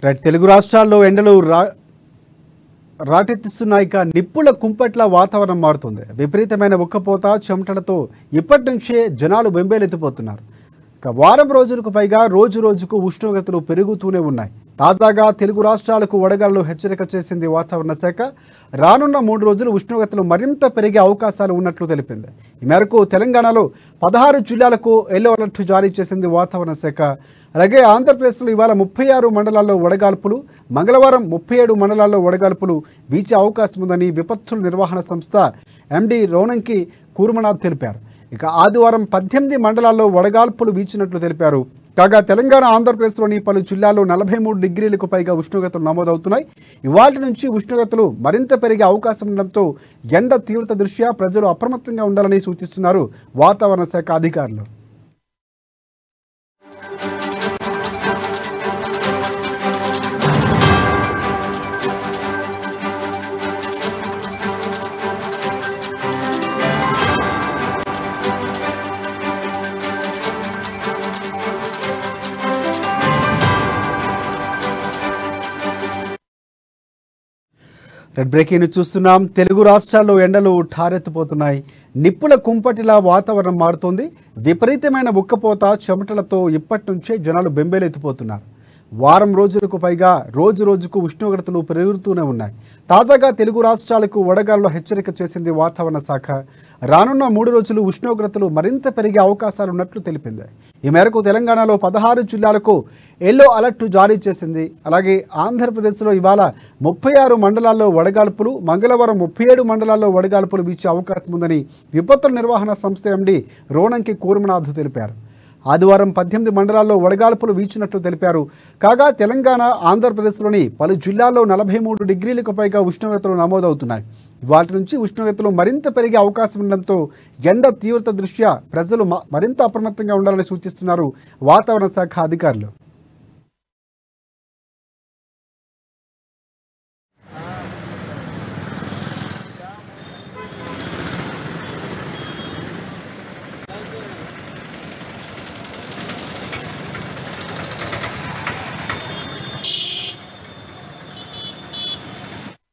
Right. Telugu రాష్ట్రాల్లో ఎండలు రాటెత్తిస్తున్నాయి. నిప్పుల కుంపట్ల వాతావరణం మారుతుంది. విపరీతమైన ఉక్కపోత చెమటలతో ఇప్పటి నుంచే జనాలు బెంబేలెత్తిపోతున్నారు. వారం రోజులకు పైగా రోజు రోజుకు ఉష్ణోగ్రతలు పెరుగుతూనే ఉన్నాయి. తాజాగా తెలుగు రాష్ట్రాలకు వడగాళ్లు హెచ్చరిక చేసింది వాతావరణ శాఖ. రానున్న 3 రోజులు ఉష్ణోగ్రతలు మరింత పెరిగే అవకాశాలు ఉన్నట్లు తెలిపింది. ఈ మేరకు తెలంగాణలో 16 జిల్లాలకు ఎల్లో అలర్ట్ జారీ చేసింది వాతావరణ శాఖ. అలాగే ఆంధ్రప్రదేశ్లో ఇవాళ 36 మండలాల్లో వడగాల్పులు, మంగళవారం 37 మండలాల్లో వడగాల్పులు వీచే అవకాశం ఉందని విపత్తుల నిర్వహణ సంస్థ ఎండి రోనంకి కూర్మనాథ్ తెలిపారు. ఇక ఆదివారం 18 మండలాల్లో వడగాల్పులు వీచినట్లు తెలిపారు. కాగా తెలంగాణ, ఆంధ్రప్రదేశ్లోని పలు జిల్లాల్లో 43 డిగ్రీలకు పైగా ఉష్ణోగ్రతలు నమోదవుతున్నాయి. ఇవాళ నుంచి ఉష్ణోగ్రతలు మరింత పెరిగే అవకాశం ఉండడంతో ఎండ తీవ్రత దృష్ట్యా ప్రజలు అప్రమత్తంగా ఉండాలని సూచిస్తున్నారు వాతావరణ శాఖ అధికారులు. రెడ్ బ్రేకింగ్ చూస్తున్నాం. తెలుగు రాష్ట్రాల్లో ఎండలు ఠారెత్తిపోతున్నాయి. నిప్పుల కుంపటిలా వాతావరణం మారుతోంది. విపరీతమైన ఉక్కపోత చెమటలతో ఇప్పటి నుంచే జనాలు బెంబేలెత్తిపోతున్నారు. వారం రోజులకు పైగా రోజు రోజుకు ఉష్ణోగ్రతలు పెరుగుతూనే ఉన్నాయి. తాజాగా తెలుగు రాష్ట్రాలకు వడగాళ్ల హెచ్చరిక చేసింది వాతావరణ శాఖ. రానున్న 3 రోజులు ఉష్ణోగ్రతలు మరింత పెరిగే అవకాశాలున్నట్లు తెలిపింది. ఈ మేరకు తెలంగాణలో 16 జిల్లాలకు ఎల్లో అలర్ట్ జారీ చేసింది. అలాగే ఆంధ్రప్రదేశ్లో ఇవాళ 36 మండలాల్లో వడగాల్పులు, మంగళవారం 37 మండలాల్లో వడగాల్పులు వీచే అవకాశం ఉందని విపత్తుల నిర్వహణ సంస్థ ఎండి రోనంకి కూర్మనాథ్ తెలిపారు. ఆదివారం 18 మండలాల్లో వడగాల్పులు వీచినట్లు తెలిపారు. కాగా తెలంగాణ, ఆంధ్రప్రదేశ్లోని పలు జిల్లాల్లో 43 డిగ్రీలకు పైగా ఉష్ణోగ్రతలు నమోదవుతున్నాయి. వాటి నుంచి ఉష్ణోగ్రతలు మరింత పెరిగే అవకాశం ఉండడంతో ఎండ తీవ్రత దృష్ట్యా ప్రజలు మరింత అప్రమత్తంగా ఉండాలని సూచిస్తున్నారు వాతావరణ శాఖ అధికారులు.